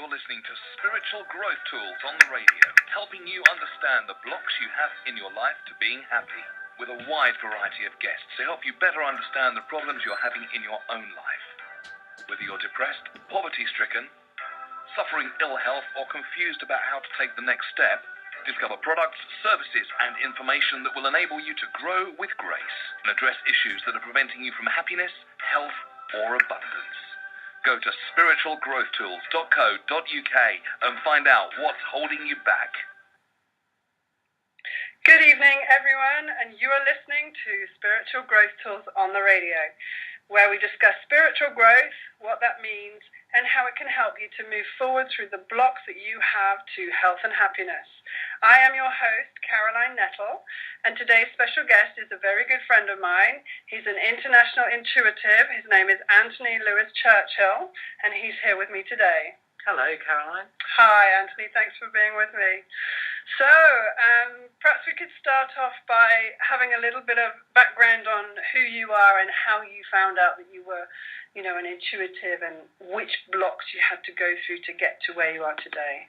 You're listening to Spiritual Growth Tools on the radio, helping you understand the blocks you have in your life to being happy, with a wide variety of guests to help you better understand the problems you're having in your own life. Whether you're depressed, poverty-stricken, suffering ill health, or confused about how to take the next step, discover products, services, and information that will enable you to grow with grace and address issues that are preventing you from happiness, health, or abundance. Go to spiritualgrowthtools.co.uk and find out what's holding you back. Good evening, everyone, and you are listening to Spiritual Growth Tools on the radio, where we discuss spiritual growth, what that means, and how it can help you to move forward through the blocks that you have to health and happiness. I am your host, Caroline Nettle, and today's special guest is a very good friend of mine. He's an international intuitive. His name is Anthony Lewis Churchill, and he's here with me today. Hello, Caroline. Hi, Anthony. Thanks for being with me. So, perhaps we could start off by having a little bit of background on who you are and how you found out that you were, an intuitive, and which blocks you had to go through to get to where you are today.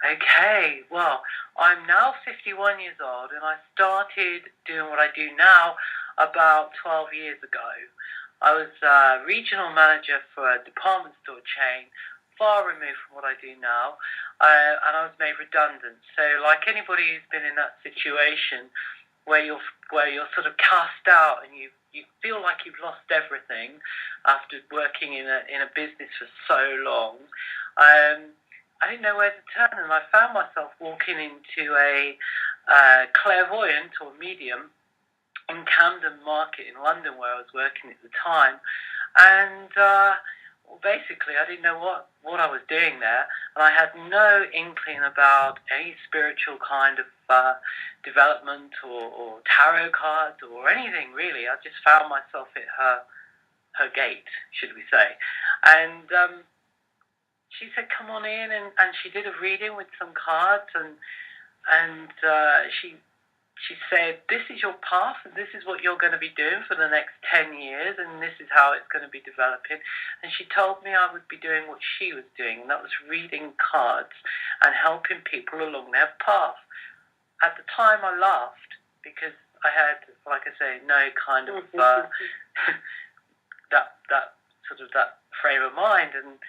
Okay, well, I'm now 51 years old, and I started doing what I do now about 12 years ago. I was a regional manager for a department store chain, far removed from what I do now, and I was made redundant. So, like anybody who's been in that situation where you're sort of cast out and you feel like you've lost everything after working in a business for so long, I didn't know where to turn, and I found myself walking into a clairvoyant or medium in Camden Market in London, where I was working at the time, and basically I didn't know what I was doing there, and I had no inkling about any spiritual kind of development or tarot cards or anything really. I just found myself at her gate, should we say, and she said, "Come on in," and she did a reading with some cards, and she said, "This is your path, and this is what you're going to be doing for the next 10 years, and this is how it's going to be developing." And she told me I would be doing what she was doing, and that was reading cards and helping people along their path. At the time, I laughed because I had, like I say, no kind of that frame of mind. And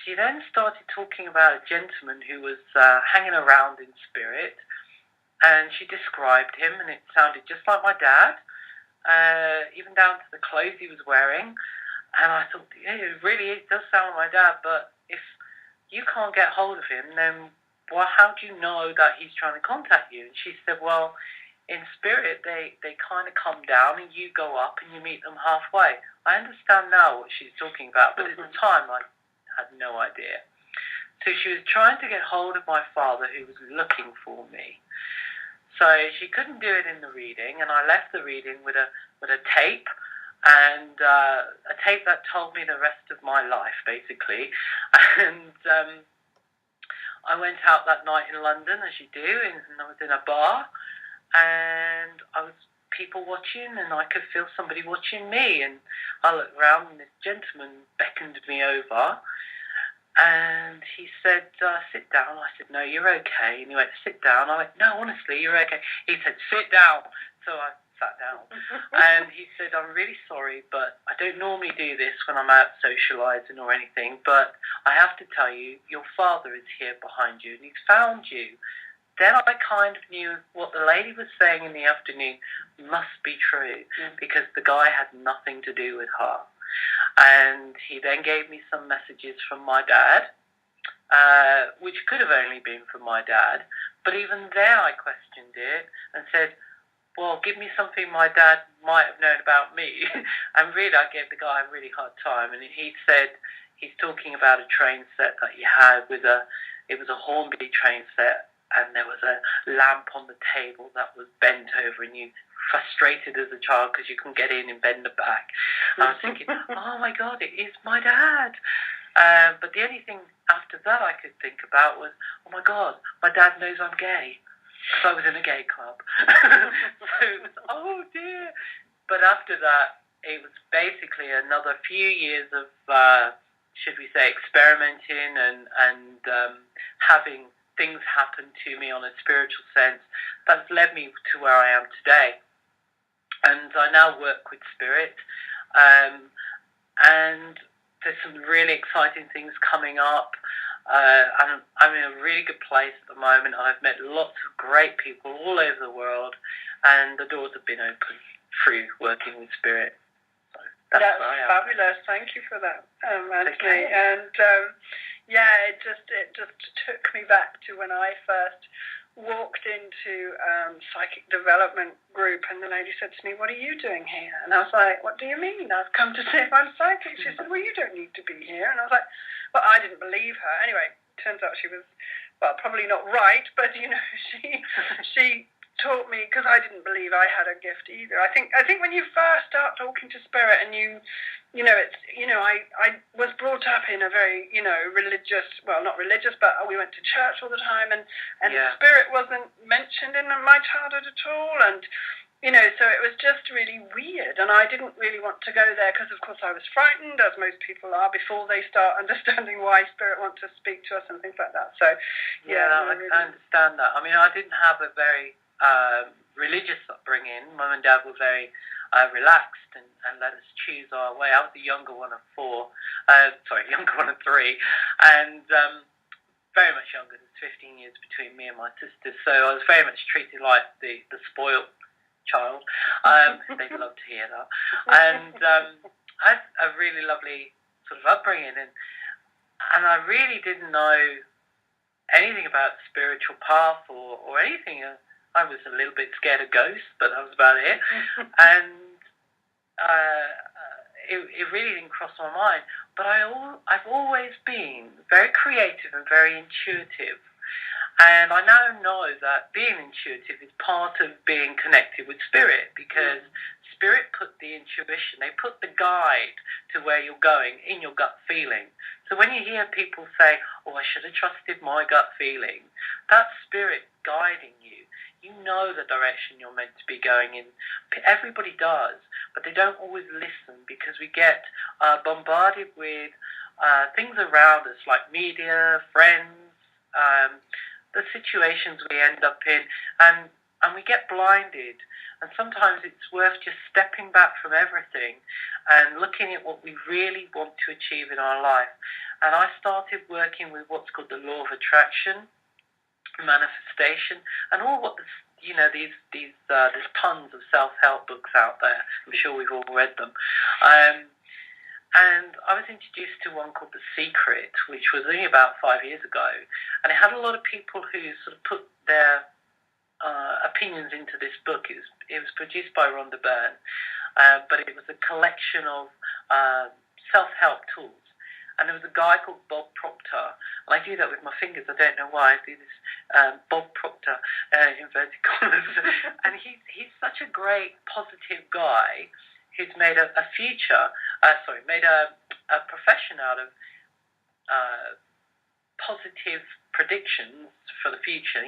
she then started talking about a gentleman who was hanging around in spirit, and she described him, and it sounded just like my dad, even down to the clothes he was wearing. And I thought, yeah, it does sound like my dad, but if you can't get hold of him, then how do you know that he's trying to contact you? And she said, well, in spirit, they kind of come down and you go up and you meet them halfway. I understand now what she's talking about, but at the time I had no idea. So she was trying to get hold of my father, who was looking for me. So she couldn't do it in the reading, and I left the reading with a tape, and a tape that told me the rest of my life, basically. And I went out that night in London, as you do, and I was in a bar, and I was people watching, and I could feel somebody watching me. And I looked around, and this gentleman beckoned me over, and he said, "Sit down." I said, "No, you're okay." And he went, "Sit down." I went, "No, honestly, you're okay." He said, "Sit down." So I sat down. And he said, "I'm really sorry, but I don't normally do this when I'm out socialising or anything, but I have to tell you, your father is here behind you, and he's found you." Then I kind of knew what the lady was saying in the afternoon must be true, because the guy had nothing to do with her. And he then gave me some messages from my dad, which could have only been from my dad, but even there I questioned it and said, well, give me something my dad might have known about me. And really, I gave the guy a really hard time. And he said he's talking about a train set that he had it was a Hornby train set, and there was a lamp on the table that was bent over, and you frustrated as a child because you couldn't get in and bend the back. I was thinking, oh my God, it is my dad. But the only thing after that I could think about was, oh my God, my dad knows I'm gay. Because I was in a gay club. So it was, oh dear. But after that, it was basically another few years of should we say, experimenting and having things happen to me on a spiritual sense, that's led me to where I am today. And I now work with spirit, and there's some really exciting things coming up. And I'm in a really good place at the moment. I've met lots of great people all over the world, and the doors have been opened through working with spirit. So that's fabulous. Thank you for that, Anthony. Okay. And it just took me back to when I first walked into psychic development group, and the lady said to me, "What are you doing here?" And I was like, "What do you mean? I've come to see if I'm psychic." She said, "Well, you don't need to be here." And I was like, well, I didn't believe her. Anyway, turns out she was, well, probably not right, but she taught me, because I didn't believe I had a gift either. I think when you first start talking to spirit, and I was brought up in a very, religious, well, not religious, but we went to church all the time, and spirit wasn't mentioned in my childhood at all, and so it was just really weird, and I didn't really want to go there because, of course, I was frightened, as most people are, before they start understanding why spirit wants to speak to us and things like that. So, I understand that. I mean, I didn't have a very religious upbringing. Mum and Dad were very relaxed and let us choose our way. I was the younger one of younger one of three, and very much younger. There's 15 years between me and my sister, so I was very much treated like the spoiled child. They'd love to hear that. And I had a really lovely sort of upbringing, and I really didn't know anything about the spiritual path or anything. I was a little bit scared of ghosts, but that was about it. And it really didn't cross my mind. But I've always been very creative and very intuitive. And I now know that being intuitive is part of being connected with spirit, because spirit put the intuition, they put the guide to where you're going in your gut feeling. So when you hear people say, "Oh, I should have trusted my gut feeling," that's spirit guiding you. You know the direction you're meant to be going in. Everybody does, but they don't always listen, because we get bombarded with things around us, like media, friends, the situations we end up in, and we get blinded. And sometimes it's worth just stepping back from everything and looking at what we really want to achieve in our life. And I started working with what's called the law of attraction, manifestation, and all what there's tons of self-help books out there. I'm sure we've all read them. And I was introduced to one called The Secret, which was only about 5 years ago. And it had a lot of people who sort of put their opinions into this book. It was produced by Rhonda Byrne, but it was a collection of self-help tools. And there was a guy called Bob Proctor, and I do that with my fingers. I don't know why I do this. Bob Proctor, inverted commas. And he's such a great, positive guy who's made a profession out of positive predictions for the future.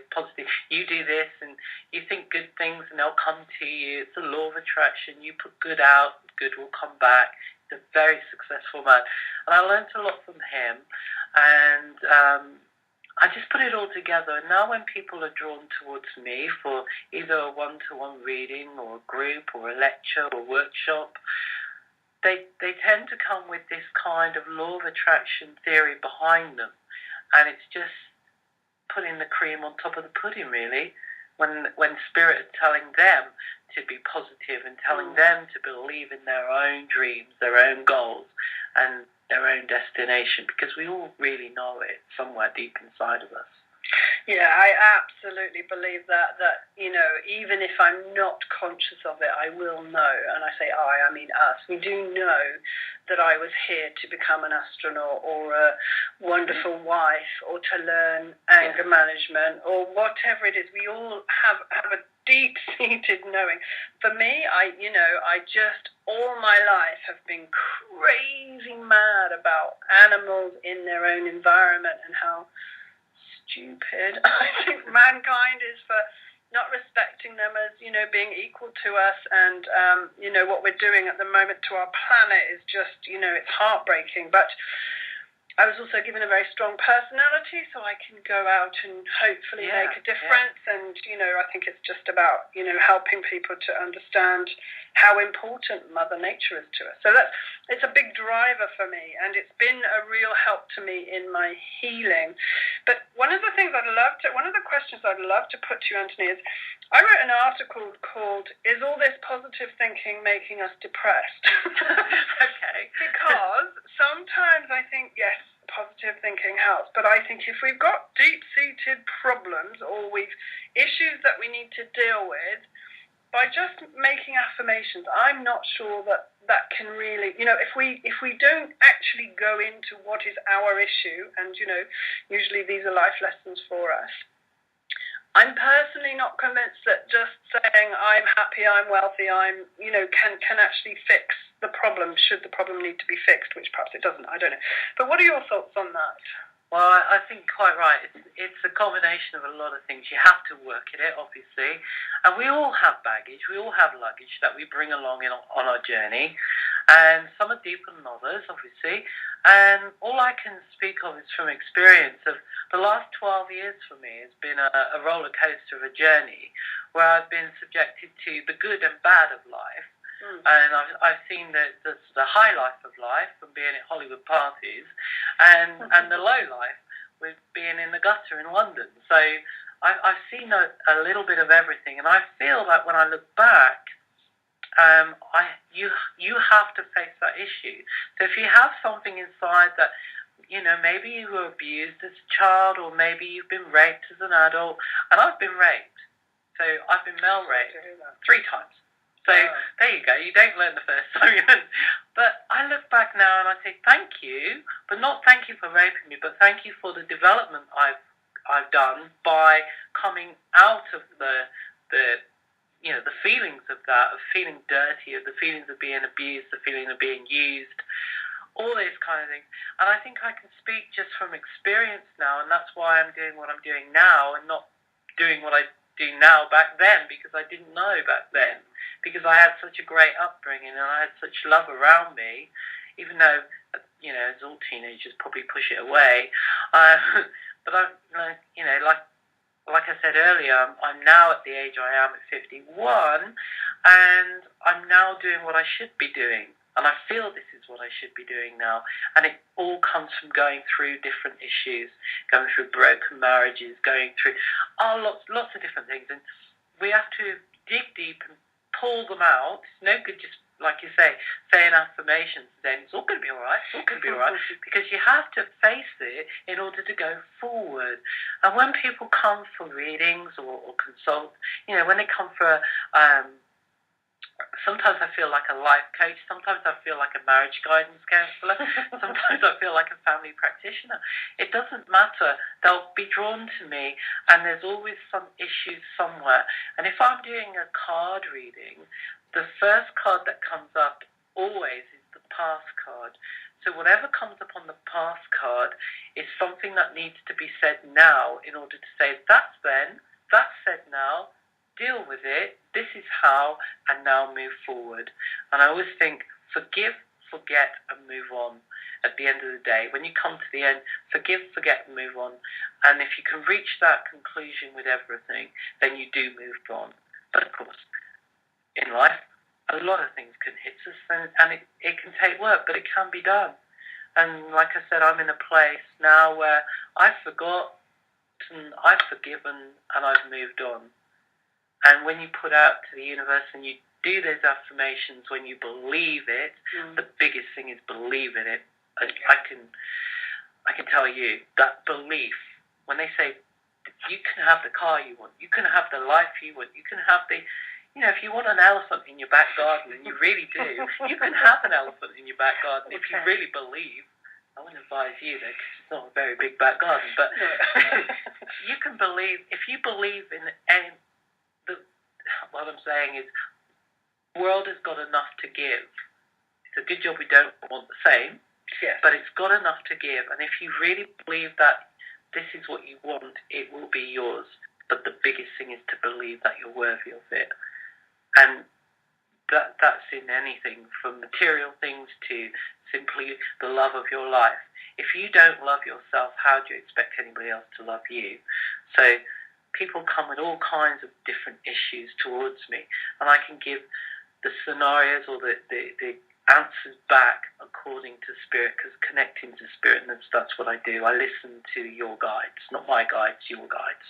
Positive. You do this, and you think good things, and they'll come to you. It's the law of attraction. You put good out, good will come back. He's a very successful man, and I learned a lot from him. And I just put it all together, and now when people are drawn towards me for either a one-to-one reading or a group or a lecture or workshop, they tend to come with this kind of law of attraction theory behind them, and it's just putting the cream on top of the pudding, really, when spirit is telling them to be positive and telling them to believe in their own dreams, their own goals, and their own destination, because we all really know it somewhere deep inside of us. Yeah, I absolutely believe that even if I'm not conscious of it, I will know. And I say I mean us. We do know that I was here to become an astronaut or a wonderful wife, or to learn anger management, or whatever it is. We all have a deep-seated knowing. For me, I just all my life have been crazy mad about animals in their own environment and how stupid I think mankind is for not respecting them as, being equal to us. And, what we're doing at the moment to our planet is just, it's heartbreaking. But I was also given a very strong personality, so I can go out and hopefully make a difference. And, I think it's just about, helping people to understand how important Mother Nature is to us. So it's a big driver for me, and it's been a real help to me in my healing. But one of the questions I'd love to put to you, Anthony, is I wrote an article called, "Is all this positive thinking making us depressed?" Okay. Because sometimes I think, yes, positive thinking helps, but I think if we've got deep-seated problems or we've issues that we need to deal with, by just making affirmations, I'm not sure that can really, if we don't actually go into what is our issue, and, usually these are life lessons for us, I'm personally not convinced that just saying I'm happy, I'm wealthy, can actually fix the problem, should the problem need to be fixed, which perhaps it doesn't, I don't know. But what are your thoughts on that? Well, I think quite right. It's a combination of a lot of things. You have to work at it, obviously. And we all have baggage. We all have luggage that we bring along on our journey. And some are deeper than others, obviously. And all I can speak of is from experience of the last 12 years for me has been a roller coaster of a journey where I've been subjected to the good and bad of life. And I've seen the high life of life from being at Hollywood parties and the low life with being in the gutter in London. So I've seen a little bit of everything, and I feel that when I look back, you have to face that issue. So if you have something inside that, maybe you were abused as a child, or maybe you've been raped as an adult, and I've been raped. So I've been male raped 3 times. So there you go. You don't learn the first time. But I look back now and I say thank you, but not thank you for raping me, but thank you for the development I've done by coming out of the feelings of that, of feeling dirty, of the feelings of being abused, the feeling of being used, all these kind of things. And I think I can speak just from experience now, and that's why I'm doing what I'm doing now and not doing what I do now back then, because I didn't know back then, because I had such a great upbringing and I had such love around me, even though, as all teenagers probably push it away. But like I said earlier, I'm now at the age I am at 51, and I'm now doing what I should be doing. And I feel this is what I should be doing now. And it all comes from going through different issues, going through broken marriages, going through lots of different things. And we have to dig deep and pull them out. It's no good just, like you say, saying affirmations, then it's all going to be all right, it's all going to be all right. Because you have to face it in order to go forward. And when people come for readings or consult, when they come for sometimes I feel like a life coach, sometimes I feel like a marriage guidance counsellor, sometimes I feel like a family practitioner. It doesn't matter. They'll be drawn to me, and there's always some issues somewhere. And if I'm doing a card reading, the first card that comes up always is the past card. So whatever comes up on the past card is something that needs to be said now in order to say, that's then, that's said now, deal with it, this is how, and now move forward. And I always think, forgive, forget, and move on at the end of the day. When you come to the end, forgive, forget, and move on. And if you can reach that conclusion with everything, then you do move on. But of course, in life, a lot of things can hit us, and it can take work, but it can be done. And like I said, I'm in a place now where I've forgotten, I've forgiven, and I've moved on. And when you put out to the universe and you do those affirmations, when you believe it, the biggest thing is believe in it. I can tell you that belief, when they say you can have the car you want, you can have the life you want, you can have the, if you want an elephant in your back garden, and you really do, you can have an elephant in your back garden if you really believe. I wouldn't advise you though, because it's not a very big back garden, but you can believe, if you believe in any, what I'm saying is, the world has got enough to give. It's a good job we don't want the same, but it's got enough to give. And if you really believe that this is what you want, it will be yours. but the biggest thing is to believe that you're worthy of it. And that's in anything from material things to simply the love of your life. If you don't love yourself, how do you expect anybody else to love you? So people come with all kinds of different issues towards me, and I can give the scenarios or the answers back according to spirit, because connecting to spirit, and that's what I do. I listen to your guides, not my guides, your guides.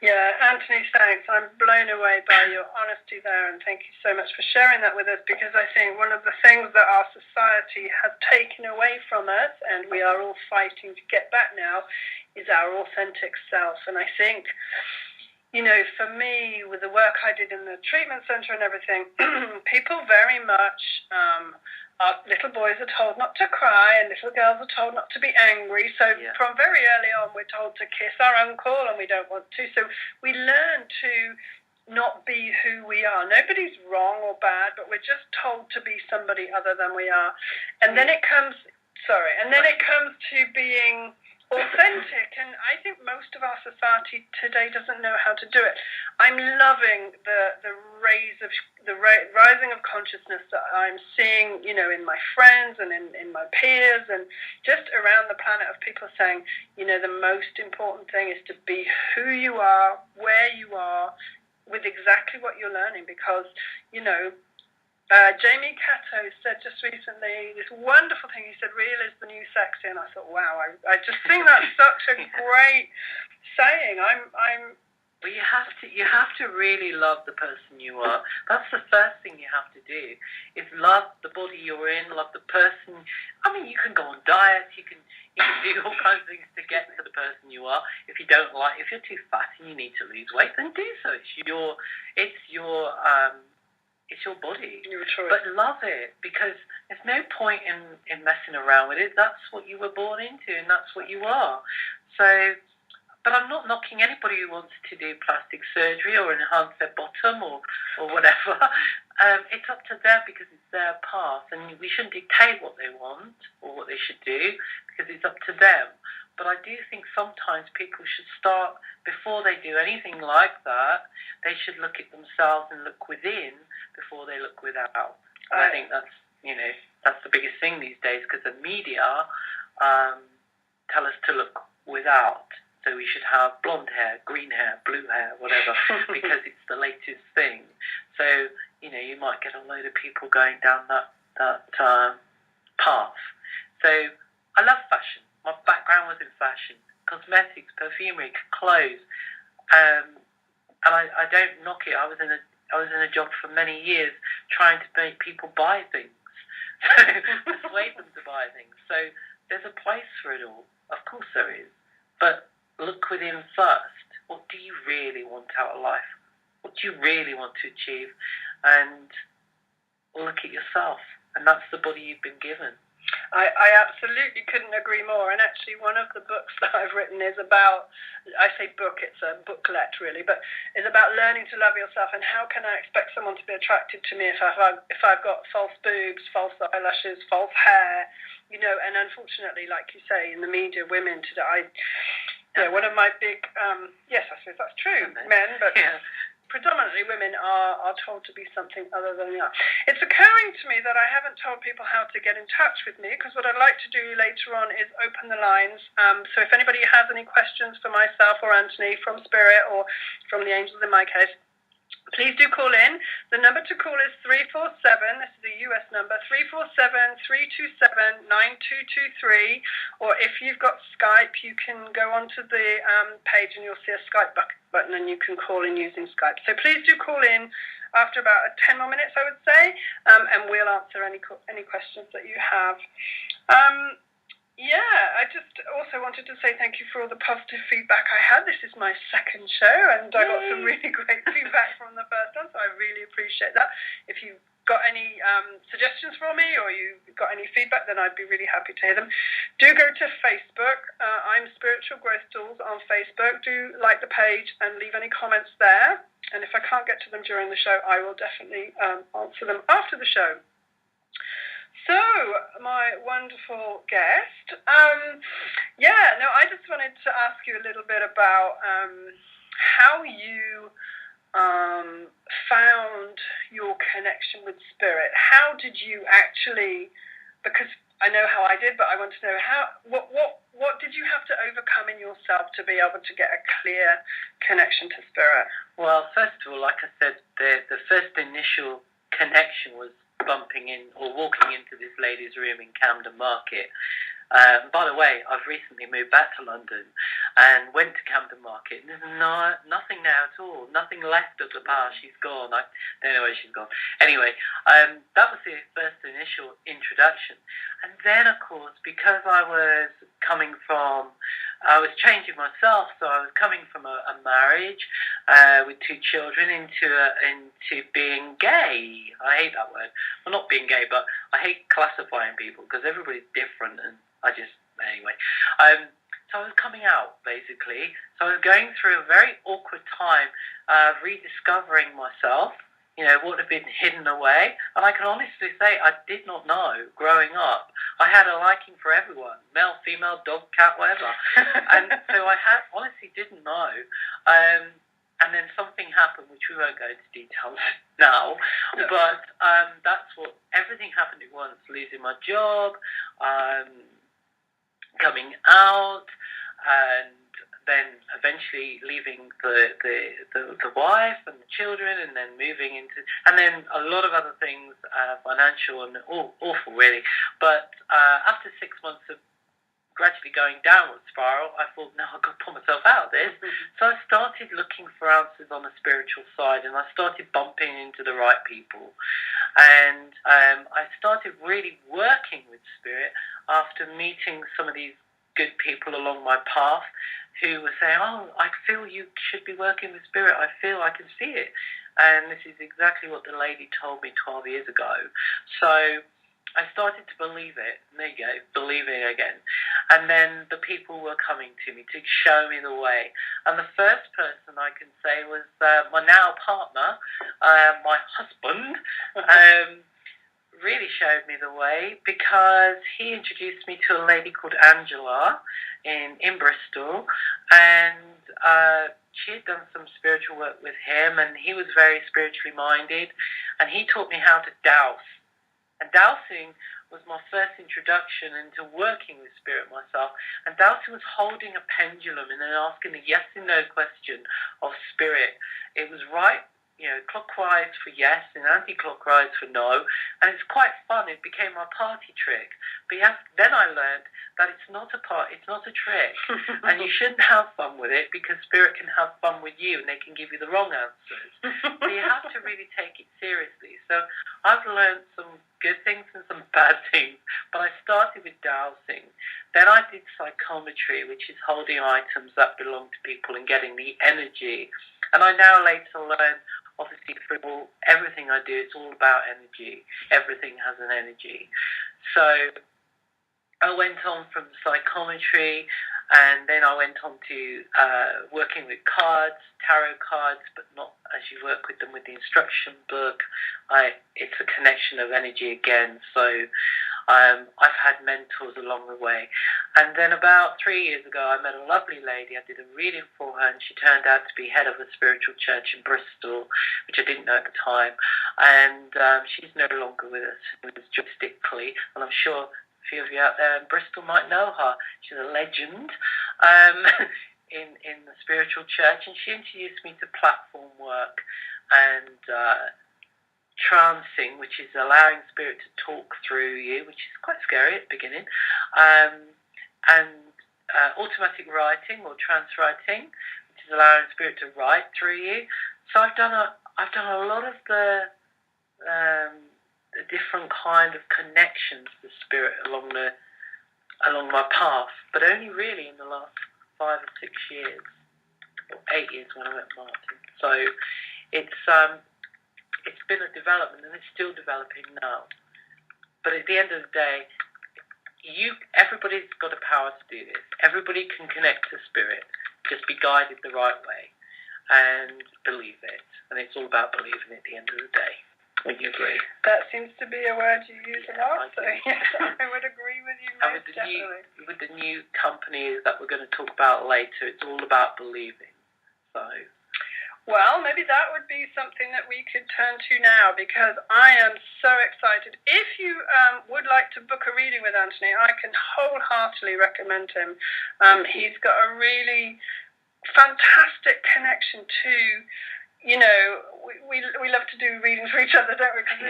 Yeah, Anthony, thanks. I'm blown away by your honesty there, and thank you so much for sharing that with us, because I think one of the things that our society has taken away from us, and we are all fighting to get back now, is our authentic self. And I think, you know, for me, with the work I did in the treatment centre and everything, people very much... our little boys are told not to cry, and little girls are told not to be angry. So from very early on, we're told to kiss our uncle, and we don't want to. So we learn to not be who we are. Nobody's wrong or bad, but we're just told to be somebody other than we are. And then it comes, to being authentic, and I think most of our society today doesn't know how to do it. I'm loving the rising of consciousness that I'm seeing, you know, in my friends and in my peers and just around the planet, of people saying, you know, the most important thing is to be who you are, where you are, with exactly what you're learning, because, you know, Jamie Cato said just recently this wonderful thing. He said, real is the new sexy. And I thought, wow, I just think that's such a great saying. Well, you have to really love the person you are. That's the first thing you have to do, is love the body you're in, love the person. I mean, you can go on diets, you can do all kinds of things to get to the person you are. If you're too fat and you need to lose weight, then do so. It's your body. But love it, because there's no point in messing around with it. That's what you were born into, and that's what you are. So, but I'm not knocking anybody who wants to do plastic surgery or enhance their bottom or whatever. It's up to them, because it's their path, and we shouldn't dictate what they want or what they should do, because it's up to them. But I do think sometimes people should start, before they do anything like that, they should look at themselves and look within before they look without. And I think that's the biggest thing these days, because the media tell us to look without. So we should have blonde hair, green hair, blue hair, whatever, because it's the latest thing. So, you know, you might get a load of people going down that path. So I love fashion. My background was in fashion, cosmetics, perfumery, clothes, and I don't knock it. I was in a job for many years trying to make people buy things, persuade them to buy things. So there's a place for it all. Of course there is. But look within first. What do you really want out of life? What do you really want to achieve? And look at yourself. And that's the body you've been given. I absolutely couldn't agree more. And actually, one of the books that I've written is about, I say book, it's a booklet really, but it's about learning to love yourself, and how can I expect someone to be attracted to me if I've got false boobs, false eyelashes, false hair, you know. And unfortunately, like you say, in the media, women today, one of my big, yes, I suppose that's true, men, but... Yeah. Predominantly women are told to be something other than they are. It's occurring to me that I haven't told people how to get in touch with me, because what I'd like to do later on is open the lines. So if anybody has any questions for myself or Anthony from Spirit or from the angels in my case, please do call in. The number to call is 347. This is a US number, 347-327-9223. Or if you've got Skype, you can go onto the page and you'll see a Skype button, and you can call in using Skype. So please do call in after about 10 more minutes, I would say, and we'll answer any questions that you have. I just also wanted to say thank you for all the positive feedback I had. This is my second show, and I got some really great feedback from the first one, so I really appreciate that. If you've got any suggestions for me, or you've got any feedback, then I'd be really happy to hear them. Do go to Facebook. I'm Spiritual Growth Tools on Facebook. Do like the page and leave any comments there. And if I can't get to them during the show, I will definitely answer them after the show. So, my wonderful guest, I just wanted to ask you a little bit about how you found your connection with spirit. How did you actually, because I know how I did, but I want to know what did you have to overcome in yourself to be able to get a clear connection to spirit? Well, first of all, like I said, the first initial connection was bumping in or walking into this lady's room in Camden Market. By the way, I've recently moved back to London and went to Camden Market, and there's nothing now at all, nothing left of the past. She's gone. I don't know where she's gone. Anyway, that was the first initial introduction. And then, of course, because I was changing myself, so I was coming from a marriage with 2 children into being gay. I hate that word. Well, not being gay, but I hate classifying people because everybody's different, and anyway. So I was coming out, basically. So I was going through a very awkward time, rediscovering myself, what had been hidden away. And I can honestly say I did not know growing up. I had a liking for everyone, male, female, dog, cat, whatever. And so I honestly didn't know. And then something happened, which we won't go into details now. But that's what, everything happened at once. Losing my job, coming out, and then eventually leaving the wife and the children, and then moving into, and then a lot of other things, financial and awful really. But after 6 months of gradually going downward spiral, I thought, no, I've got to pull myself out of this. So I started looking for answers on the spiritual side, and I started bumping into the right people. And I started really working with spirit after meeting some of these good people along my path who were saying, oh, I feel you should be working with spirit. I feel I can see it. And this is exactly what the lady told me 12 years ago. So I started to believe it. There you go, believing again. And then the people were coming to me to show me the way. And the first person I can say was my now partner, my husband, really showed me the way, because he introduced me to a lady called Angela in Bristol, and she had done some spiritual work with him, and he was very spiritually minded, and he taught me how to dowse. And dowsing was my first introduction into working with spirit myself. And dowsing was holding a pendulum and then asking a yes and no question of spirit. It was right, clockwise for yes and anti-clockwise for no. And it's quite fun. It became my party trick. But then I learned that it's not a trick. And you shouldn't have fun with it, because spirit can have fun with you and they can give you the wrong answers. So you have to really take it seriously. So I've learned some good things and some bad things, but I started with dowsing. Then I did psychometry, which is holding items that belong to people and getting the energy. And I now later learned, obviously, through everything I do, it's all about energy. Everything has an energy. So I went on from psychometry, and then I went on to working with cards, tarot cards, but not as you work with them with the instruction book. It's a connection of energy again. So I've had mentors along the way. And then about 3 years ago, I met a lovely lady. I did a reading for her, and she turned out to be head of a spiritual church in Bristol, which I didn't know at the time. And she's no longer with us. It was just Stickley, and I'm sure a few of you out there in Bristol might know her. She's a legend in the spiritual church, and she introduced me to platform work and trancing, which is allowing spirit to talk through you, which is quite scary at the beginning, and automatic writing or trance writing, which is allowing spirit to write through you. So I've done a lot of the different kind of connections to spirit along my path, but only really in the last 5 or 6 years, or 8 years when I met Martin. So it's been a development, and it's still developing now. But at the end of the day, everybody's got a power to do this. Everybody can connect to spirit. Just be guided the right way and believe it. And it's all about believing at the end of the day. Would you agree? That seems to be a word you use a lot, so yes, I would agree with you most definitely. With the new company that we're going to talk about later, it's all about believing. So Well, maybe that would be something that we could turn to now, because I am so excited. If you would like to book a reading with Anthony, I can wholeheartedly recommend him. He's got a really fantastic connection to, we love to do readings for each other, don't we? Because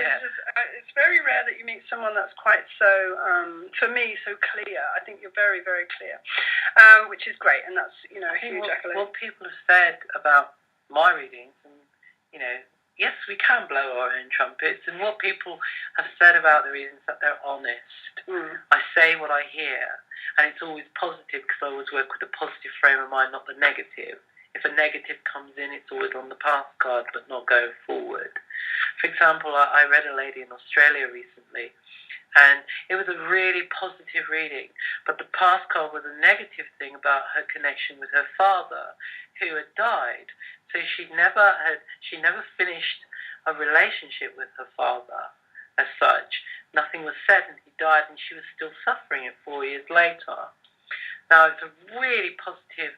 it's very rare that you meet someone that's quite so, for me, so clear. I think you're very, very clear, which is great, and that's, a huge accolade. What people have said about my readings, and yes, we can blow our own trumpets, and what people have said about the readings, that they're honest. I say what I hear, and it's always positive, because I always work with a positive frame of mind, not the negative. If a negative comes in, it's always on the past card, but not going forward. For example, I read a lady in Australia recently, and it was a really positive reading, but the past card was a negative thing about her connection with her father, who had died. So she never finished a relationship with her father as such. Nothing was said, and he died, and she was still suffering it 4 years later. Now, it's a really positive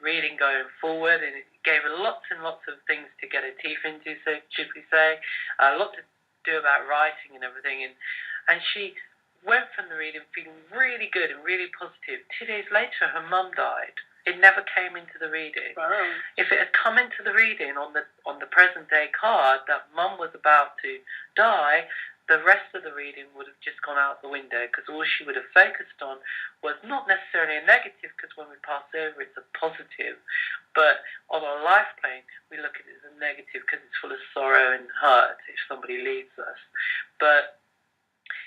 reading going forward, and it gave her lots and lots of things to get her teeth into, so should we say. A lot to do about writing and everything, and she went from the reading feeling really good and really positive. 2 days later, her mum died. It never came into the reading. Wow. If it had come into the reading on the present day card that mum was about to die, the rest of the reading would have just gone out the window, because all she would have focused on was not necessarily a negative, because when we pass over it's a positive, but on our life plane we look at it as a negative, because it's full of sorrow and hurt if somebody leaves us. But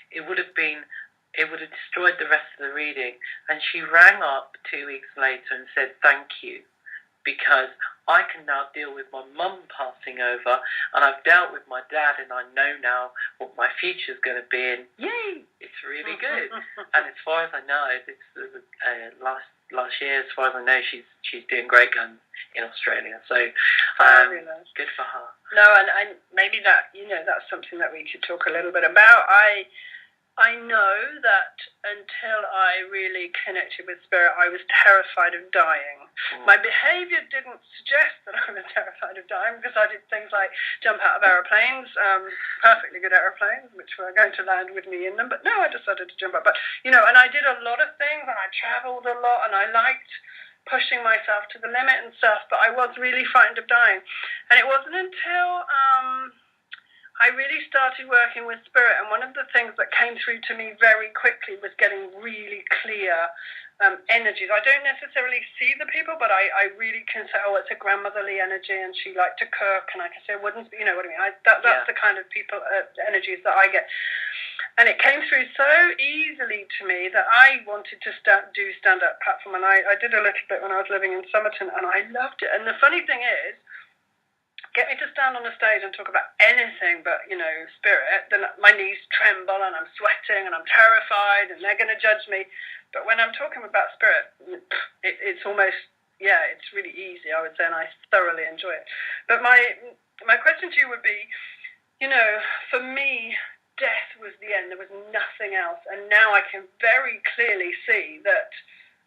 it would have destroyed the rest of the reading, and she rang up 2 weeks later and said thank you, because I can now deal with my mum passing over, and I've dealt with my dad, and I know now what my future's going to be, and yay, it's really good. And as far as I know, last year, as far as I know, she's doing great guns in Australia, so good for her. No, and maybe that, that's something that we could talk a little bit about. I know that until I really connected with spirit, I was terrified of dying. My behaviour didn't suggest that I was terrified of dying, because I did things like jump out of aeroplanes, perfectly good aeroplanes, which were going to land with me in them. But no, I decided to jump out. But, and I did a lot of things, and I travelled a lot, and I liked pushing myself to the limit and stuff, but I was really frightened of dying. And it wasn't until I really started working with spirit, and one of the things that came through to me very quickly was getting really clear energies. I don't necessarily see the people, but I really can say, oh, it's a grandmotherly energy, and she liked to cook, and I can say, wouldn't, you know what I mean? That's the kind of people energies that I get. And it came through so easily to me that I wanted to do stand-up platform, and I did a little bit when I was living in Somerton, and I loved it. And the funny thing is, get me to stand on a stage and talk about anything but, spirit, then my knees tremble and I'm sweating and I'm terrified and they're going to judge me. But when I'm talking about spirit, it's almost, it's really easy, I would say, and I thoroughly enjoy it. But my question to you would be, for me, death was the end. There was nothing else. And now I can very clearly see that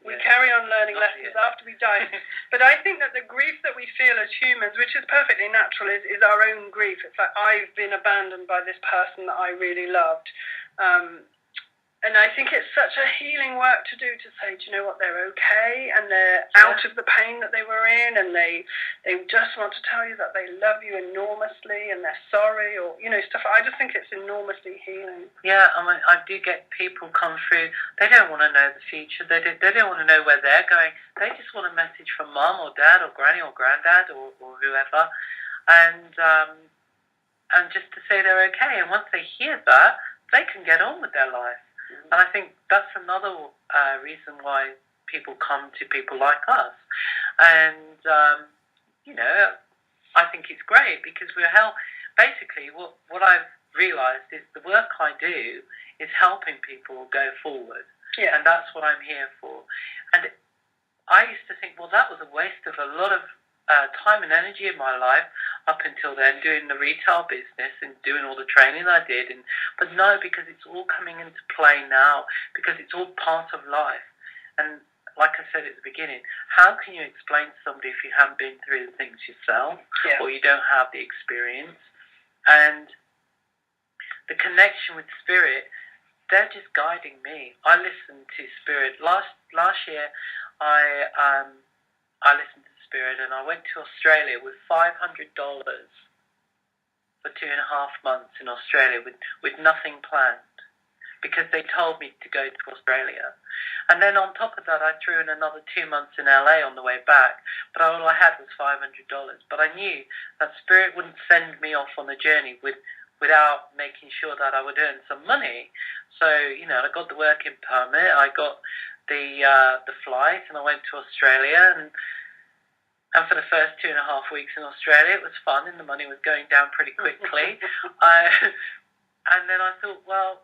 we carry on learning lessons after we die. But I think that the grief that we feel as humans, which is perfectly natural, is our own grief. It's like, I've been abandoned by this person that I really loved. And I think it's such a healing work to do, to say, do you know what, they're okay, and they're out of the pain that they were in, and they just want to tell you that they love you enormously, and they're sorry, or, stuff. I just think it's enormously healing. Yeah, I do get people come through, they don't want to know the future, they don't want to know where they're going, they just want a message from mum or dad or granny or granddad or whoever, and just to say they're okay, and once they hear that, they can get on with their life. And I think that's another reason why people come to people like us. And, I think it's great, because basically what I've realised is the work I do is helping people go forward. Yeah. And that's what I'm here for. And I used to think, well, that was a waste of a lot of time and energy in my life up until then, doing the retail business and doing all the training I did. But no, because it's all coming into play now, because it's all part of life. And like I said at the beginning, how can you explain to somebody if you haven't been through the things yourself, or you don't have the experience? And the connection with Spirit, they're just guiding me. I listened to Spirit last year. I listened to Spirit, and I went to Australia with $500 for 2.5 months in Australia with nothing planned, because they told me to go to Australia. And then on top of that, I threw in another 2 months in LA on the way back, but all I had was $500. But I knew that Spirit wouldn't send me off on the journey without making sure that I would earn some money. So, I got the working permit, I got the flight, and I went to Australia, and for the first 2.5 weeks in Australia, it was fun, and the money was going down pretty quickly. And then I thought, well,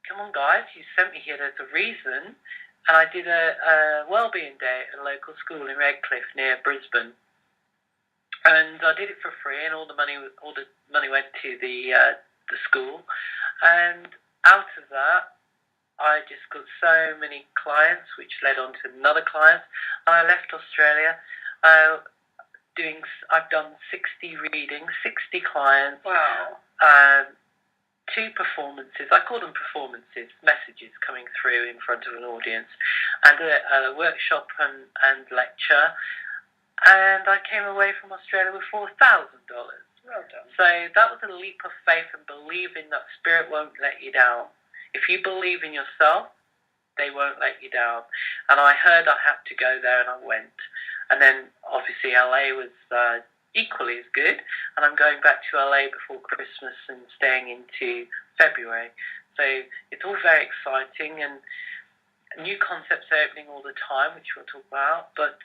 come on, guys, you sent me here, there's a reason. And I did a wellbeing day at a local school in Redcliffe near Brisbane. And I did it for free, and all the money went to the school. And out of that, I just got so many clients, which led on to another client. And I left Australia. I've done 60 readings, 60 clients. Wow. 2 performances. I call them performances, messages coming through in front of an audience, and a workshop and lecture. And I came away from Australia with $4,000. Well done. So that was a leap of faith and believing that Spirit won't let you down. If you believe in yourself, they won't let you down. And I heard I had to go there, and I went. And then obviously LA was equally as good, and I'm going back to LA before Christmas and staying into February. So it's all very exciting, and new concepts are opening all the time, which we'll talk about. But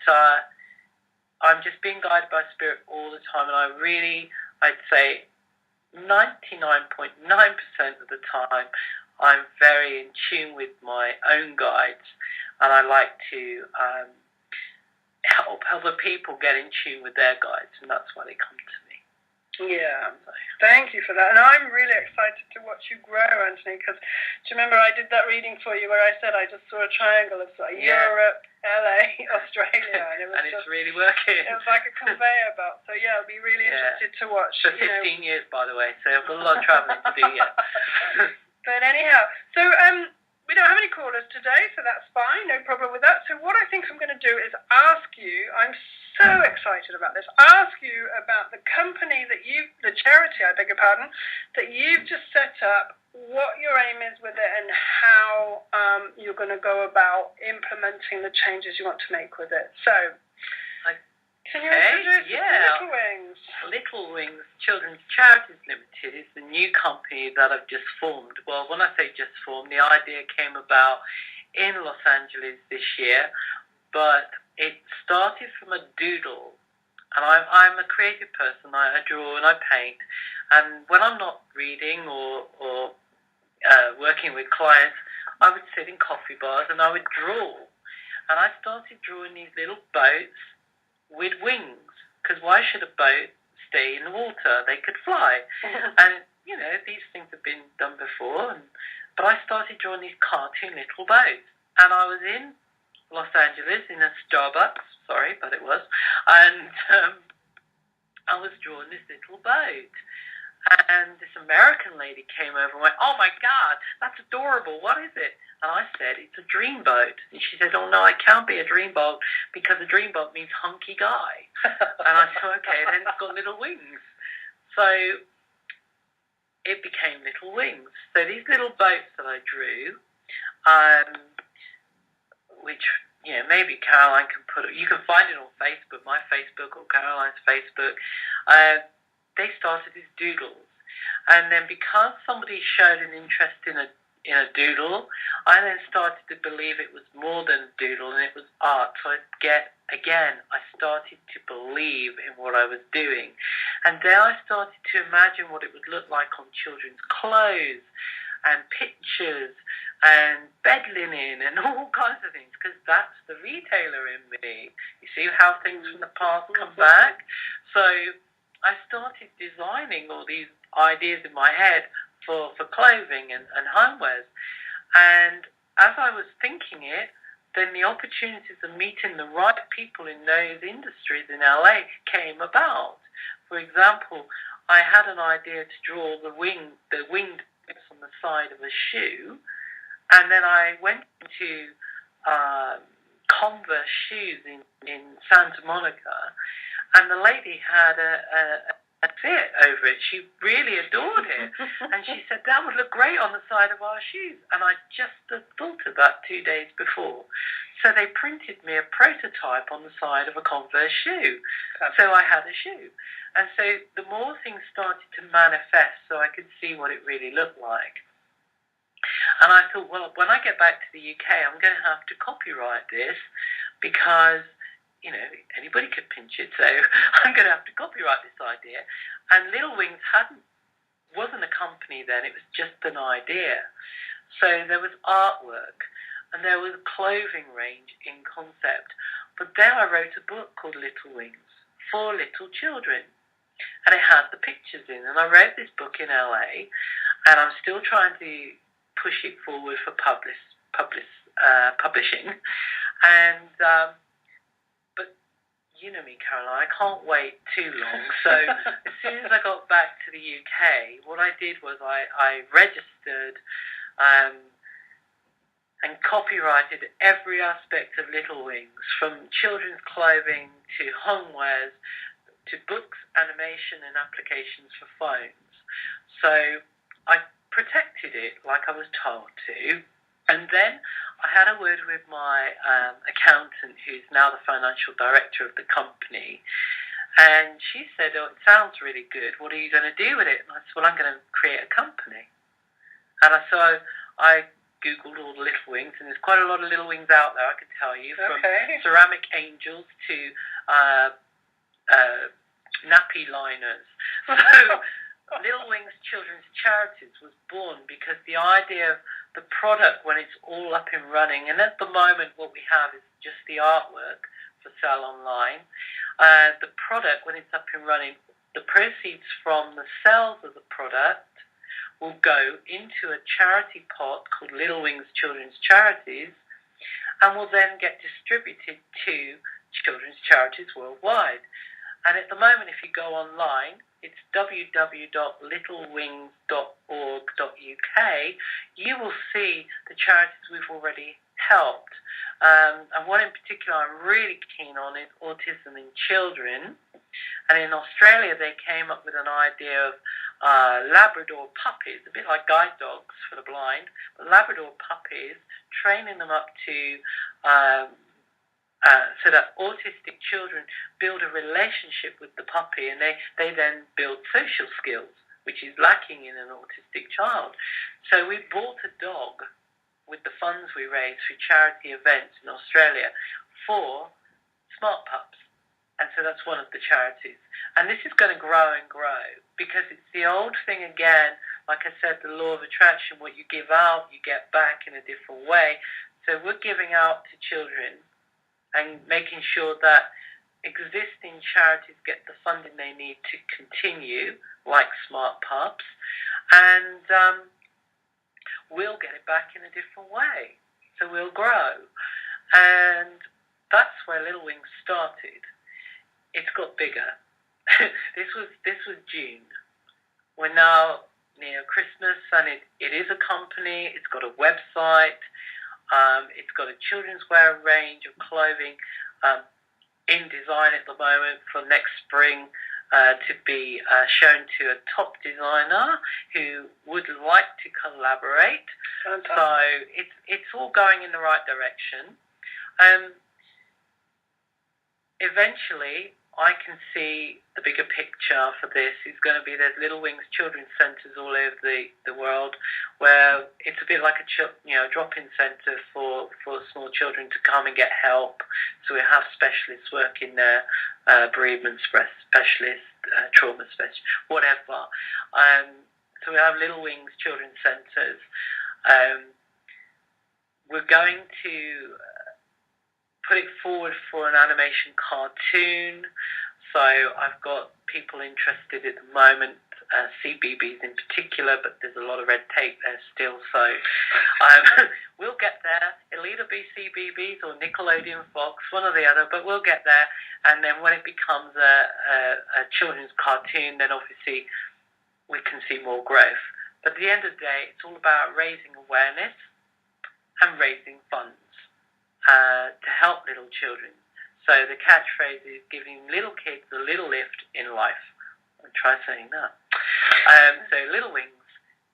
I'm just being guided by Spirit all the time, and I'd say 99.9% of the time, I'm very in tune with my own guides, and I like to help other people get in tune with their guides, and that's why they come to me. Yeah, thank you for that. And I'm really excited to watch you grow, Anthony, because do you remember I did that reading for you where I said I just saw a triangle of Europe, LA, Australia, and it was it's really working. It was like a conveyor belt. So yeah, I'll be really interested to watch. For 15 years, by the way, so I've got a lot of travelling to do yet. But anyhow, so we don't have any callers today, so that's fine, no problem with that. So what I think I'm going to do is ask you, I'm so excited about this, ask you about the company that the charity, I beg your pardon, that you've just set up, what your aim is with it, and how you're going to go about implementing the changes you want to make with it. So, can you introduce Little Wings? Little Wings Children's Charities Limited is the new company that I've just formed. Well, when I say just formed, the idea came about in Los Angeles this year, but it started from a doodle. And I'm a creative person. I draw and I paint. And when I'm not reading or working with clients, I would sit in coffee bars and I would draw. And I started drawing these little boats with wings, because why should a boat stay in the water? They could fly. And these things have been done before, but I started drawing these cartoon little boats, and I was in Los Angeles in a Starbucks, sorry, but it was, and I was drawing this little boat, and this American lady came over and went, "Oh my God, that's adorable, what is it?" And I said, "It's a dreamboat." And she said, "Oh no, it can't be a dreamboat, because a dreamboat means hunky guy." And I said, "Okay, then it's got little wings." So it became Little Wings. So these little boats that I drew, which maybe Caroline can you can find it on Facebook, my Facebook or Caroline's Facebook. They started as doodles, and then because somebody showed an interest in a doodle, I then started to believe it was more than a doodle and it was art. So I started to believe in what I was doing, and then I started to imagine what it would look like on children's clothes and pictures and bed linen and all kinds of things, because that's the retailer in me. You see how things from the past come back? So I started designing all these ideas in my head for clothing and homewares. And as I was thinking it, then the opportunities of meeting the right people in those industries in LA came about. For example, I had an idea to draw the winged bits on the side of a shoe, and then I went to Converse shoes in Santa Monica, and the lady had a fit over it. She really adored it, and she said that would look great on the side of our shoes. And I just had thought of that 2 days before, so they printed me a prototype on the side of a Converse shoe. So I had a shoe, and so the more things started to manifest, so I could see what it really looked like. And I thought, well, when I get back to the UK, I'm going to have to copyright this because, you know, anybody could pinch it, so I'm going to have to copyright this idea. And Little Wings wasn't a company then, it was just an idea. So there was artwork, and there was a clothing range in concept. But then I wrote a book called Little Wings for little children, and it had the pictures in. And I wrote this book in LA, and I'm still trying to push it forward for publishing. And but you know me, Caroline, I can't wait too long. So as soon as I got back to the UK, what I did was I registered and copyrighted every aspect of Little Wings, from children's clothing to homewares to books, animation, and applications for phones. So I protected it like I was told to, and then I had a word with my accountant, who's now the financial director of the company, and she said, "Oh, it sounds really good. What are you going to do with it?" And I said, "Well, I'm going to create a company." And so I Googled all the Little Wings, and there's quite a lot of Little Wings out there, I can tell you, from ceramic angels to nappy liners. So Little Wings Children's Charities was born because the idea of the product, when it's all up and running, and at the moment what we have is just the artwork for sale online. The product, when it's up and running, the proceeds from the sales of the product will go into a charity pot called Little Wings Children's Charities, and will then get distributed to children's charities worldwide. And at the moment, if you go online, it's www.littlewings.org.uk. You will see the charities we've already helped. And one in particular I'm really keen on is autism in children. And in Australia, they came up with an idea of Labrador puppies, a bit like guide dogs for the blind, but Labrador puppies, training them up to so that autistic children build a relationship with the puppy, and they then build social skills, which is lacking in an autistic child. So we bought a dog with the funds we raised through charity events in Australia for smart pups. And so that's one of the charities. And this is going to grow and grow, because it's the old thing again, like I said, the law of attraction, what you give out, you get back in a different way. So we're giving out to children and making sure that existing charities get the funding they need to continue, like Smart Pups, and we'll get it back in a different way. So we'll grow. And that's where Little Wings started. It's got bigger. This was June. We're now near Christmas, and it is a company. It's got a website. It's got a children's wear range of clothing in design at the moment for next spring to be shown to a top designer who would like to collaborate. Okay. So it's all going in the right direction. Eventually, I can see the bigger picture for this is going to be there's Little Wings children's centres all over the world, where it's a bit like a drop-in centre for small children to come and get help. So we have specialists working there, bereavement specialists, trauma specialists, whatever. So we have Little Wings children's centres. We're going to put it forward for an animation cartoon. So I've got people interested at the moment CBBS in particular, but there's a lot of red tape there still, so we'll get there. It'll either be CBBS or Nickelodeon Fox, one or the other, but we'll get there. And then when it becomes a children's cartoon, then obviously we can see more growth. But at the end of the day, it's all about raising awareness and raising funds to help little children. So the catchphrase is giving little kids a little lift in life. I'll try saying that. So Little Wings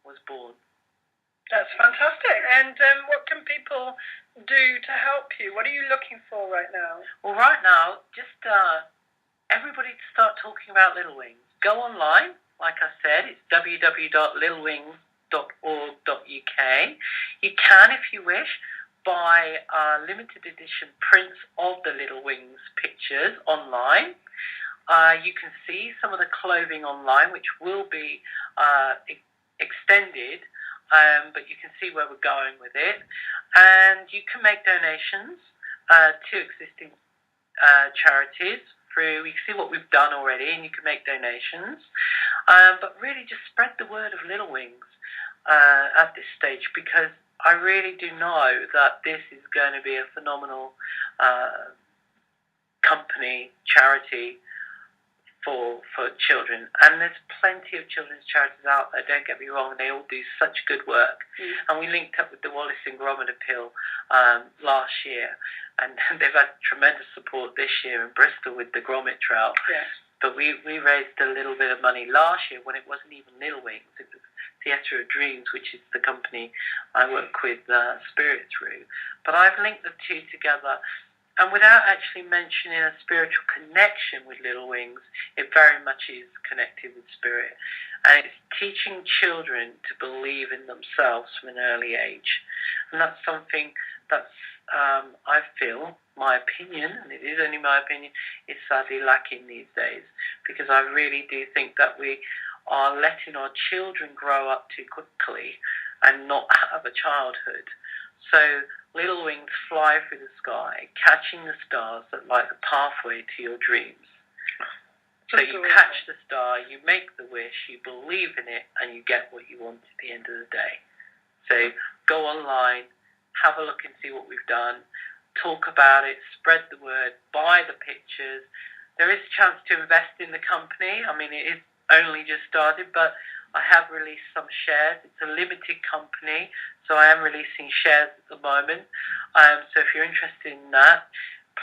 was born. That's fantastic. And what can people do to help you? What are you looking for right now? Well, right now, just everybody to start talking about Little Wings. Go online, like I said, it's www.littlewings.org.uk. You can, if you wish, buy limited edition prints of the Little Wings pictures online. You can see some of the clothing online, which will be extended, but you can see where we're going with it. And you can make donations to existing charities through, you can see what we've done already, and you can make donations. But really just spread the word of Little Wings at this stage, because I really do know that this is going to be a phenomenal company, charity for children. And there's plenty of children's charities out there, don't get me wrong, they all do such good work. And we linked up with the Wallace and Gromit Appeal last year, and they've had tremendous support this year in Bristol with the Gromit Trail. Yes. But we raised a little bit of money last year when it wasn't even Little Wings, it was Theatre of Dreams, which is the company I work with Spirit through. But I've linked the two together, and without actually mentioning a spiritual connection with Little Wings, it very much is connected with Spirit. And it's teaching children to believe in themselves from an early age. And that's something that's, I feel, my opinion, and it is only my opinion, is sadly lacking these days. Because I really do think that we are letting our children grow up too quickly and not have a childhood. So Little Wings fly through the sky, catching the stars that light the pathway to your dreams. So you catch the star, you make the wish, you believe in it, and you get what you want at the end of the day. So go online, have a look and see what we've done, talk about it, spread the word, buy the pictures. There is a chance to invest in the company. I mean, it is only just started, but I have released some shares. It's a limited company, so I am releasing shares at the moment. So if you're interested in that,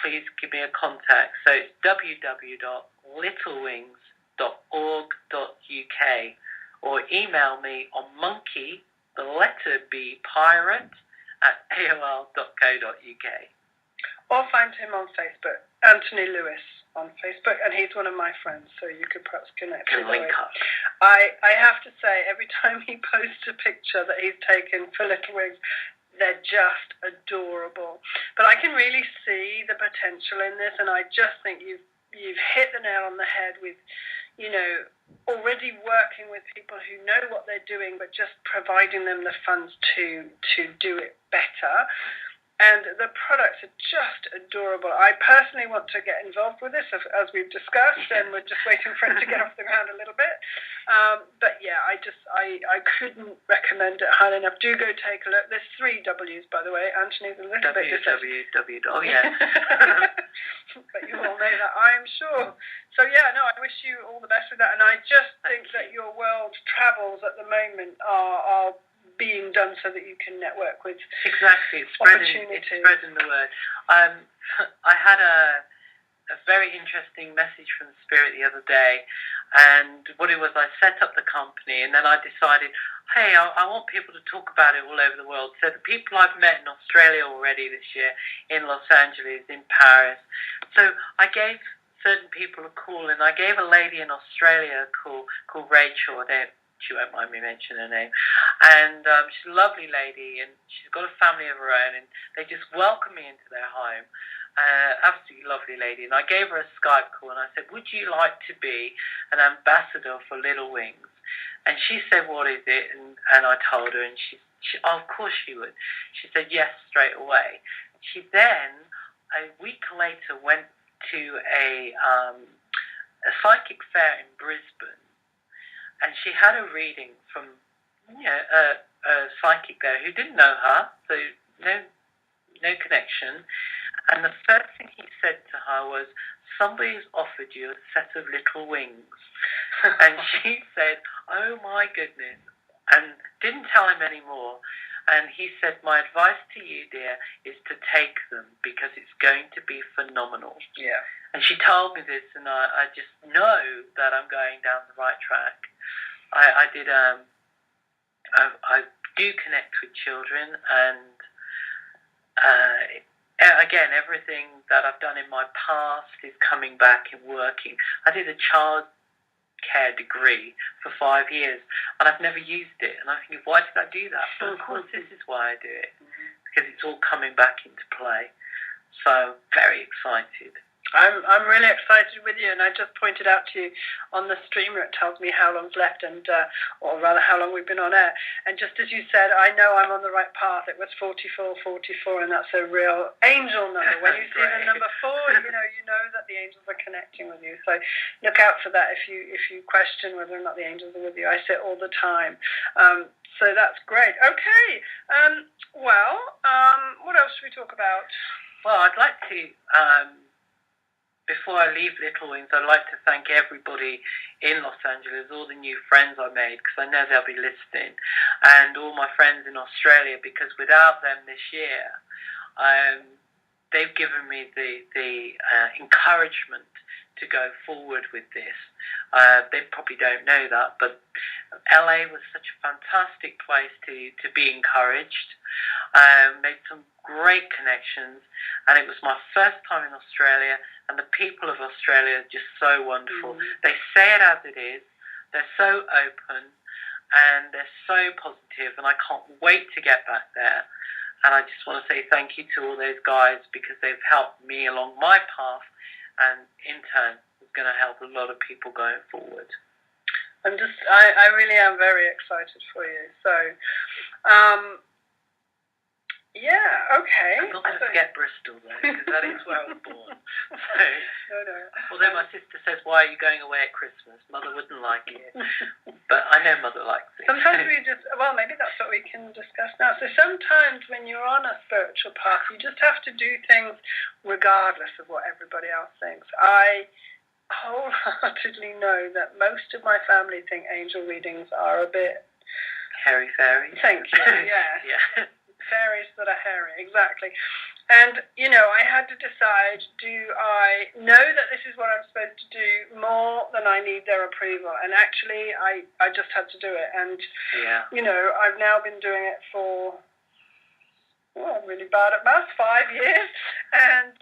please give me a contact. So it's www.littlewings.org.uk, or email me on monkey_pirate@aol.co.uk. Or find him on Facebook, Anthony Lewis on Facebook, and he's one of my friends, so you could perhaps connect. Can link up. I have to say, every time he posts a picture that he's taken for Little Wings, they're just adorable. But I can really see the potential in this, and I just think you've hit the nail on the head with, you know, already working with people who know what they're doing, but just providing them the funds to do it better. And the products are just adorable. I personally want to get involved with this, as we've discussed, and we're just waiting for it to get off the ground a little bit. But yeah, I couldn't recommend it highly enough. Do go take a look. There's 3 W's, by the way. Anthony's a little bit www. Oh, yeah. But you all know that, I'm sure. So yeah, no, I wish you all the best with that. And I just think that your world travels at the moment are being done so that you can network with opportunities. It's spreading the word. I had a very interesting message from Spirit the other day, and what it was, I set up the company, and then I decided, hey, I want people to talk about it all over the world. So the people I've met in Australia already this year, in Los Angeles, in Paris, so I gave certain people a call, and I gave a lady in Australia a call called Rachel. She won't mind me mentioning her name. And she's a lovely lady, and she's got a family of her own, and they just welcomed me into their home. Absolutely lovely lady. And I gave her a Skype call, and I said, would you like to be an ambassador for Little Wings? And she said, what is it? And I told her, and she of course she would. She said yes straight away. She then, a week later, went to a psychic fair in Brisbane. and she had a reading from a psychic there who didn't know her, so no connection. And the first thing he said to her was, "Somebody's offered you a set of little wings." And she said, "Oh my goodness," and didn't tell him anymore. And he said, "My advice to you, dear, is to take them because it's going to be phenomenal." Yeah. And she told me this, and I just know that I'm going down the right track. I do connect with children, and again, everything that I've done in my past is coming back and working. I did a child care degree for 5 years, and I've never used it. And I think, why did I do that? But of course, this is why I do it, because it's all coming back into play. So, very excited. I'm really excited with you, and I just pointed out to you on the streamer, it tells me how long's left, and or rather how long we've been on air. And just as you said, I know I'm on the right path. It was 44, and that's a real angel number. When you see the number 4, you know that the angels are connecting with you. So look out for that if you question whether or not the angels are with you. I say it all the time. So that's great. Okay. What else should we talk about? Well, I'd like to. Before I leave Little Wings, I'd like to thank everybody in Los Angeles, all the new friends I made, because I know they'll be listening, and all my friends in Australia, because without them this year, they've given me the encouragement to go forward with this. They probably don't know that, but LA was such a fantastic place to be encouraged. Made some great connections, and it was my first time in Australia, and the people of Australia are just so wonderful. They say it as it is. They're so open, and they're so positive, and I can't wait to get back there. And I just want to say thank you to all those guys, because they've helped me along my path, and in turn, it's going to help a lot of people going forward. I really am very excited for you. So, yeah, okay. I'm not going to forget Bristol, though, because that is where I was born. So, no. Although my sister says, "Why are you going away at Christmas?" Mother wouldn't like it. But I know Mother likes it. Sometimes maybe that's what we can discuss now. So sometimes when you're on a spiritual path, you just have to do things regardless of what everybody else thinks. I wholeheartedly know that most of my family think angel readings are a bit... hairy-fairy. Thank you, yeah. Yeah. Fairies that are hairy, exactly. And, I had to decide, do I know that this is what I'm supposed to do more than I need their approval? And actually, I just had to do it. And, I've now been doing it for, I'm really bad at maths, 5 years. And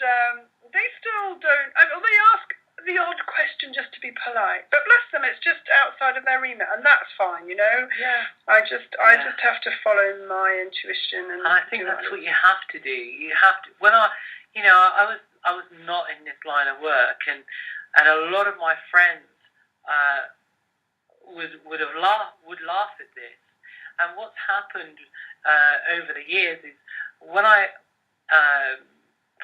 they still don't, they ask the odd question just to be polite. But bless them, it's just outside of their remit, and that's fine, Yeah. I just have to follow my intuition, and I think that's what you have to do. You have to. When I was not in this line of work, and a lot of my friends would laugh at this. And what's happened over the years is when I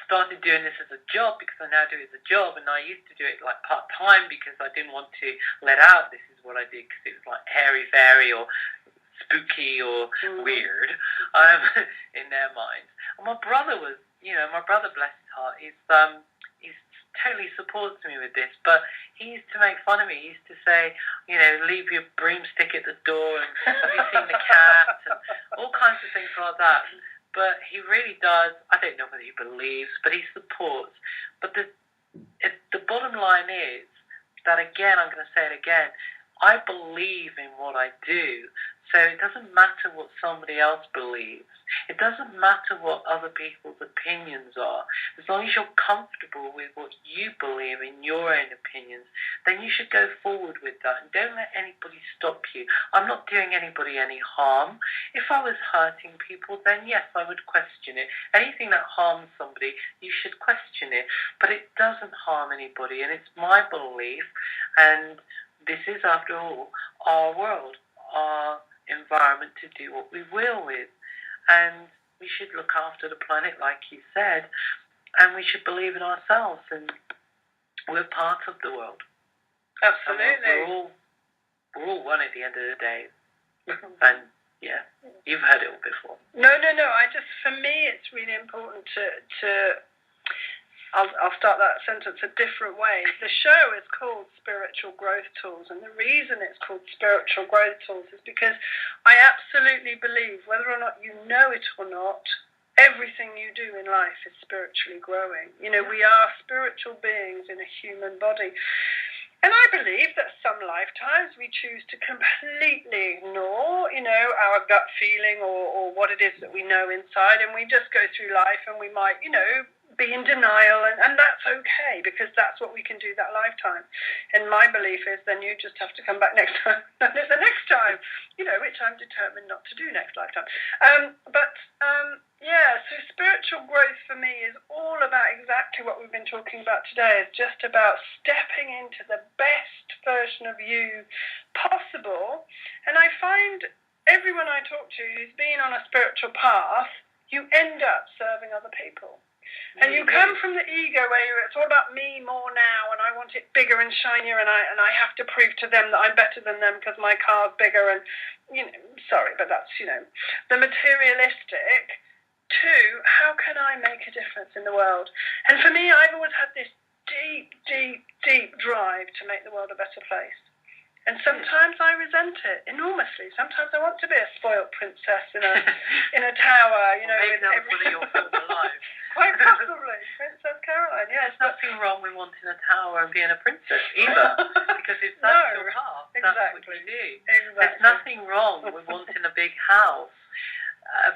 started doing this as a job, because I now do it as a job, and I used to do it like part-time because I didn't want to let out this is what I did, because it was like hairy-fairy or spooky or weird in their minds. And my brother was, bless his heart, he's totally supports me with this, but he used to make fun of me. He used to say, leave your broomstick at the door, and have you seen the cat, and all kinds of things like that. But he really does. I don't know whether he believes, but he supports. But the bottom line is that, again, I'm going to say it again, I believe in what I do. So it doesn't matter what somebody else believes. It doesn't matter what other people's opinions are. As long as you're comfortable with what you believe in your own opinions, then you should go forward with that. And don't let anybody stop you. I'm not doing anybody any harm. If I was hurting people, then yes, I would question it. Anything that harms somebody, you should question it. But it doesn't harm anybody, and it's my belief. And this is, after all, our world, our environment to do what we will with. And we should look after the planet, like you said, and we should believe in ourselves, and we're part of the world. Absolutely. We're all we're all one at the end of the day. And yeah, you've heard it all before. No. For me, it's really important to I'll start that sentence a different way. The show is called Spiritual Growth Tools, and the reason it's called Spiritual Growth Tools is because I absolutely believe, whether or not you know it or not, everything you do in life is spiritually growing. You know, we are spiritual beings in a human body. And I believe that some lifetimes we choose to completely ignore, our gut feeling or what it is that we know inside, and we just go through life and we might, be in denial, and that's okay, because that's what we can do that lifetime. And my belief is then you just have to come back next time, the next time, which I'm determined not to do next lifetime. So spiritual growth for me is all about exactly what we've been talking about today. It's just about stepping into the best version of you possible. And I find everyone I talk to who's been on a spiritual path, you end up serving other people. And you come from the ego where it's all about me more now, and I want it bigger and shinier, and I have to prove to them that I'm better than them because my car's bigger, and sorry, but that's the materialistic. To how can I make a difference in the world? And for me, I've always had this deep, deep, deep drive to make the world a better place. And sometimes I resent it enormously. Sometimes I want to be a spoilt princess in a tower, maybe that was one of your former lives. Quite possibly, Princess Caroline. Yes, there's nothing wrong with wanting a tower and being a princess either, because if that's your path, that's what you do. Exactly. There's nothing wrong with wanting a big house,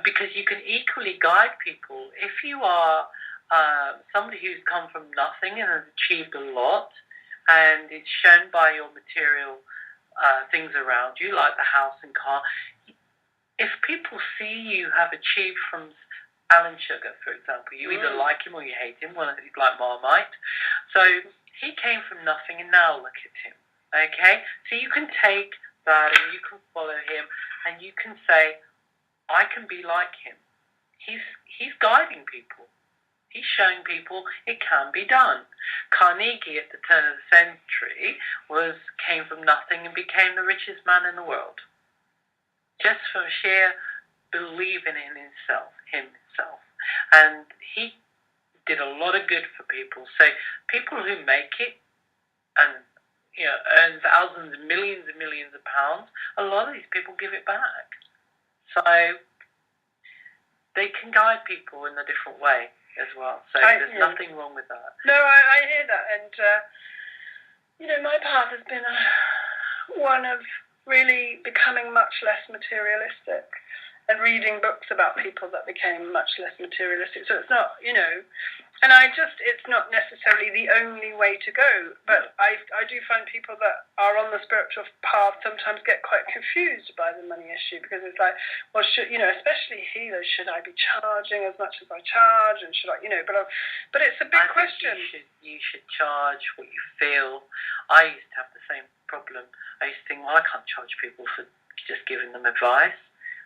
because you can equally guide people. If you are somebody who's come from nothing and has achieved a lot, and it's shown by your material things around you, like the house and car. If people see you have achieved from Alan Sugar, for example, you either like him or you hate him, well, he's like Marmite. So he came from nothing, and now look at him, okay? So you can take that and you can follow him, and you can say, I can be like him. He's guiding people. He's showing people it can be done. Carnegie at the turn of the century came from nothing and became the richest man in the world. Just from sheer believing in himself. And he did a lot of good for people. So people who make it and earn thousands and millions of pounds, a lot of these people give it back. So they can guide people in a different way as well. So there's nothing wrong with that. No, I hear that. And, my path has been one of really becoming much less materialistic and reading books about people that became much less materialistic. So it's not, and it's not necessarily the only way to go, but I do find people that are on the spiritual path sometimes get quite confused by the money issue, because it's like, well, especially healers, should I be charging as much as I charge, and should I, but it's a big question. You should charge what you feel. I used to have the same problem. I used to think, well, I can't charge people for just giving them advice.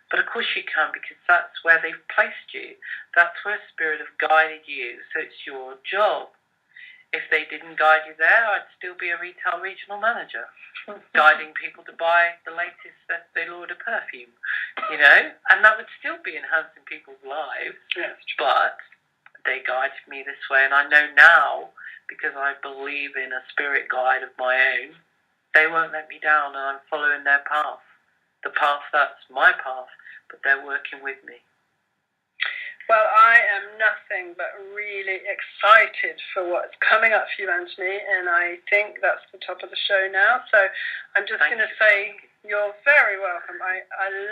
But of course you can, because that's where they've placed you. That's where Spirit have guided you. So it's your job. If they didn't guide you there, I'd still be a retail regional manager, guiding people to buy the latest Estee Lauder perfume, and that would still be enhancing people's lives. Yes. But they guided me this way, and I know now, because I believe in a spirit guide of my own, they won't let me down, and I'm following their path. The path that's my path, but they're working with me. Well, I am nothing but really excited for what's coming up for you, Anthony, and I think that's the top of the show now. So I'm just going to say you're very welcome. I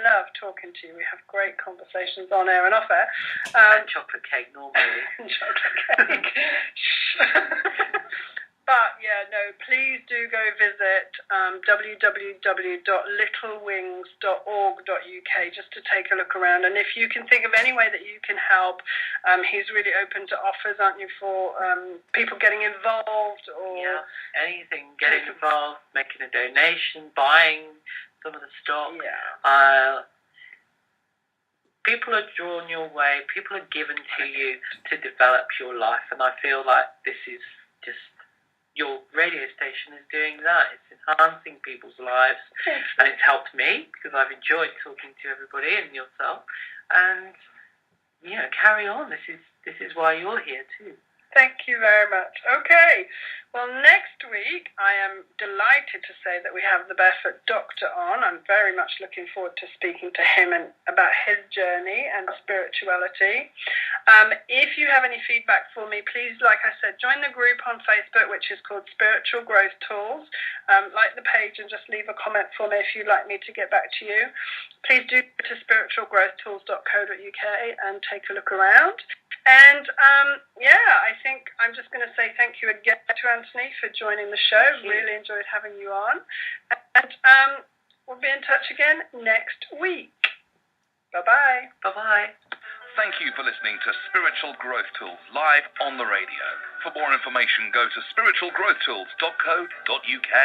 love talking to you. We have great conversations on air and off air. And chocolate cake normally. Chocolate cake. But please do go visit www.littlewings.org.uk just to take a look around. And if you can think of any way that you can help, he's really open to offers, aren't you, for people getting involved or anything, getting involved, making a donation, buying some of the stock. People are drawn your way. People are given to you to develop your life, and I feel like this is just your radio station is doing that. It's enhancing people's lives, and it's helped me because I've enjoyed talking to everybody and yourself. And carry on. This is why you're here too. Thank you very much. Okay. Well, next week, I am delighted to say that we have the Barefoot Doctor on. I'm very much looking forward to speaking to him about his journey and spirituality. If you have any feedback for me, please, like I said, join the group on Facebook, which is called Spiritual Growth Tools. Like the page and just leave a comment for me if you'd like me to get back to you. Please do go to spiritualgrowthtools.co.uk and take a look around. And, I think I'm just going to say thank you again to Anthony for joining the show. Really enjoyed having you on. And we'll be in touch again next week. Bye-bye. Bye-bye. Thank you for listening to Spiritual Growth Tools live on the radio. For more information, go to spiritualgrowthtools.co.uk.